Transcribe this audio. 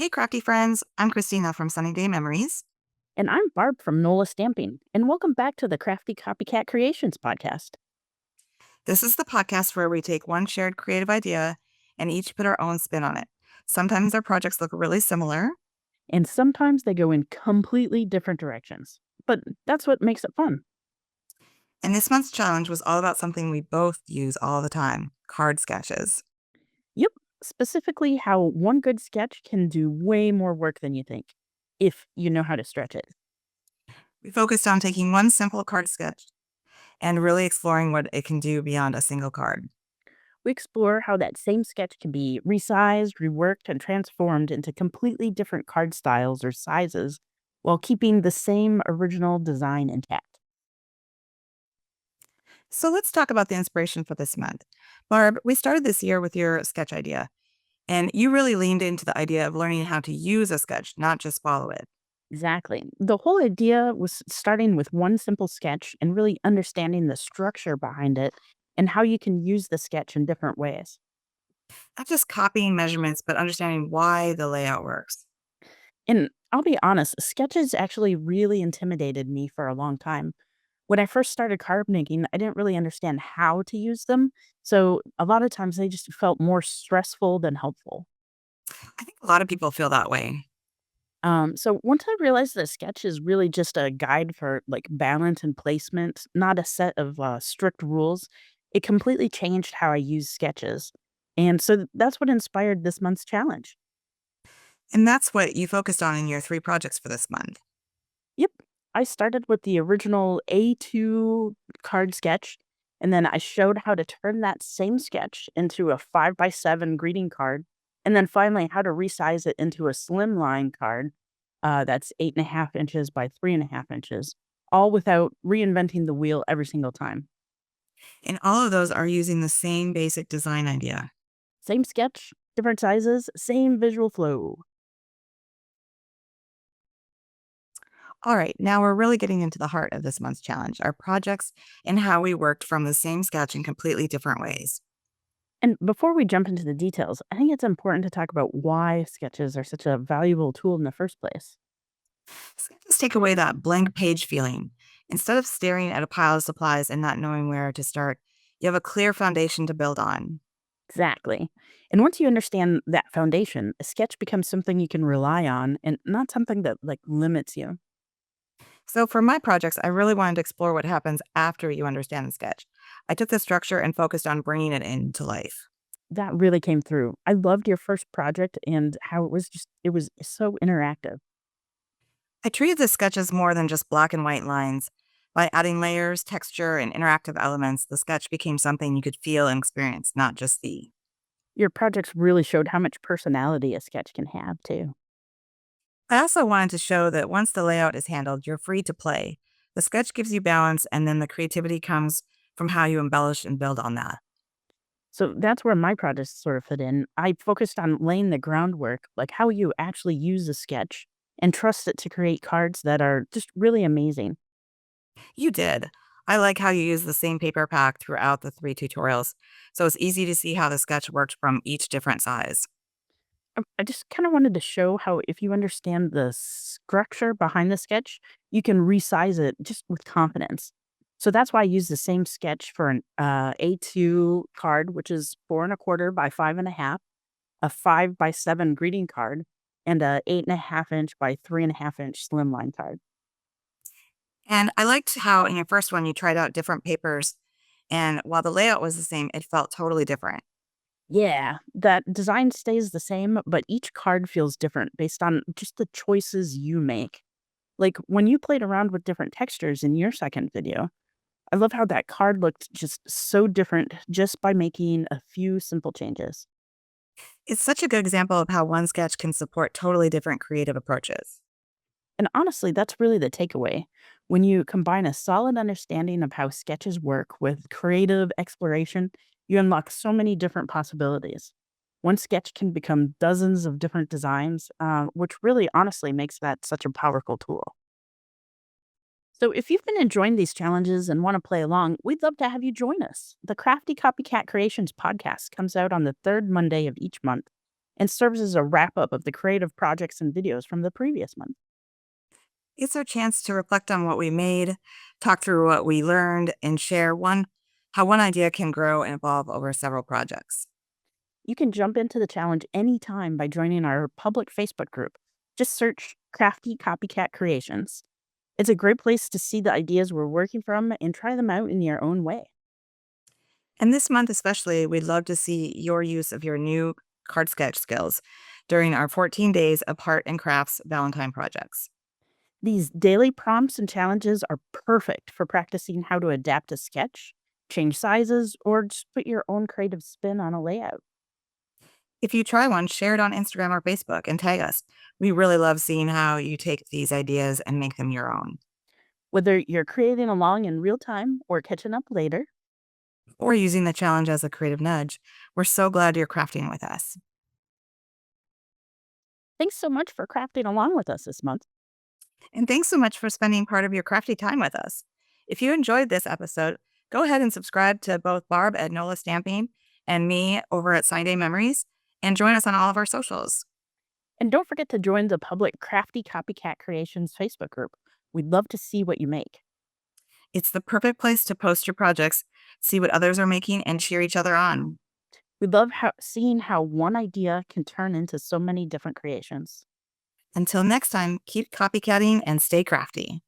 Hey, crafty friends. I'm Kristina from Sunny Day Memories. And I'm Barb from NOLA Stamping, and welcome back to the Crafty Copycat Creations podcast. This is the podcast where we take one shared creative idea and each put our own spin on it. Sometimes our projects look really similar. And sometimes they go in completely different directions, but that's what makes it fun. And this month's challenge was all about something we both use all the time card sketches. Yep, specifically how one good sketch can do way more work than you think, if you know how to stretch it. We focused on taking one simple card sketch and really exploring what it can do beyond a single card. We explore how that same sketch can be resized, reworked, and transformed into completely different card styles or sizes while keeping the same original design intact. So let's talk about the inspiration for this month. Barb, we started this year with your sketch idea, and you really leaned into the idea of learning how to use a sketch, not just follow it. Exactly. The whole idea was starting with one simple sketch and really understanding the structure behind it and how you can use the sketch in different ways. Not just copying measurements, but understanding why the layout works. And I'll be honest, sketches actually really intimidated me for a long time. When I first started card making, I didn't really understand how to use them. So a lot of times they just felt more stressful than helpful. I think a lot of people feel that way. So once I realized that sketch is really just a guide for like balance and placement, not a set of strict rules, it completely changed how I use sketches. And so that's what inspired this month's challenge. And that's what you focused on in your three projects for this month. Yep. I started with the original A2 card sketch, and then I showed how to turn that same sketch into a 5x7 greeting card, and then finally how to resize it into a slimline card that's 8.5 inches by 3.5 inches, all without reinventing the wheel every single time. And all of those are using the same basic design idea. Same sketch, different sizes, same visual flow. All right, now we're really getting into the heart of this month's challenge our projects and how we worked from the same sketch in completely different ways. And before we jump into the details, I think it's important to talk about why sketches are such a valuable tool in the first place. So let's take away that blank page feeling. Instead of staring at a pile of supplies and not knowing where to start, you have a clear foundation to build on. Exactly. And once you understand that foundation, a sketch becomes something you can rely on and not something that like limits you. So for my projects, I really wanted to explore what happens after you understand the sketch. I took the structure and focused on bringing it into life. That really came through. I loved your first project and how it was so interactive. I treated the sketches more than just black and white lines. By adding layers, texture, and interactive elements, the sketch became something you could feel and experience, not just see. Your projects really showed how much personality a sketch can have too. I also wanted to show that once the layout is handled, you're free to play. The sketch gives you balance, and then the creativity comes from how you embellish and build on that. So that's where my projects sort of fit in. I focused on laying the groundwork, like how you actually use a sketch and trust it to create cards that are just really amazing. You did. I like how you use the same paper pack throughout the three tutorials, so it's easy to see how the sketch worked from each different size. I just kind of wanted to show how if you understand the structure behind the sketch, you can resize it just with confidence. So that's why I use the same sketch for an A2 card, which is 4.25 by 5.5, a 5x7 greeting card, and a 8.5 inch by 3.5 inch slimline card. And I liked how in your first one you tried out different papers, and while the layout was the same, it felt totally different. Yeah, that design stays the same, but each card feels different based on just the choices you make. Like when you played around with different textures in your second video, I love how that card looked just so different just by making a few simple changes. It's such a good example of how one sketch can support totally different creative approaches. And honestly, that's really the takeaway. When you combine a solid understanding of how sketches work with creative exploration, you unlock so many different possibilities. One sketch can become dozens of different designs, which really honestly makes that such a powerful tool. So, if you've been enjoying these challenges and want to play along, we'd love to have you join us. The Crafty Copycat Creations podcast comes out on the third Monday of each month. and serves as a wrap up of the creative projects and videos from the previous month. It's our chance to reflect on what we made, talk through what we learned, and share how one idea can grow and evolve over several projects. You can jump into the challenge anytime by joining our public Facebook group. Just search Crafty Copycat Creations. It's a great place to see the ideas we're working from and try them out in your own way. And this month, especially, we'd love to see your use of your new card sketch skills during our 14 days of Art and Crafts Valentine projects. These daily prompts and challenges are perfect for practicing how to adapt a sketch, change sizes, or just put your own creative spin on a layout. If you try one, share it on Instagram or Facebook and tag us. We really love seeing how you take these ideas and make them your own, Whether you're creating along in real time or catching up later, or using the challenge as a creative nudge. We're so glad you're crafting with us. thanks so much for crafting along with us this month. And thanks so much for spending part of your crafty time with us. If you enjoyed this episode, go ahead and subscribe to both Barb at NOLA Stamping and me over at Sign Day Memories, and join us on all of our socials. And don't forget to join the public Crafty Copycat Creations Facebook group. We'd love to see what you make. It's the perfect place to post your projects, see what others are making, and cheer each other on. We love seeing how one idea can turn into so many different creations. Until next time, keep copycatting and stay crafty.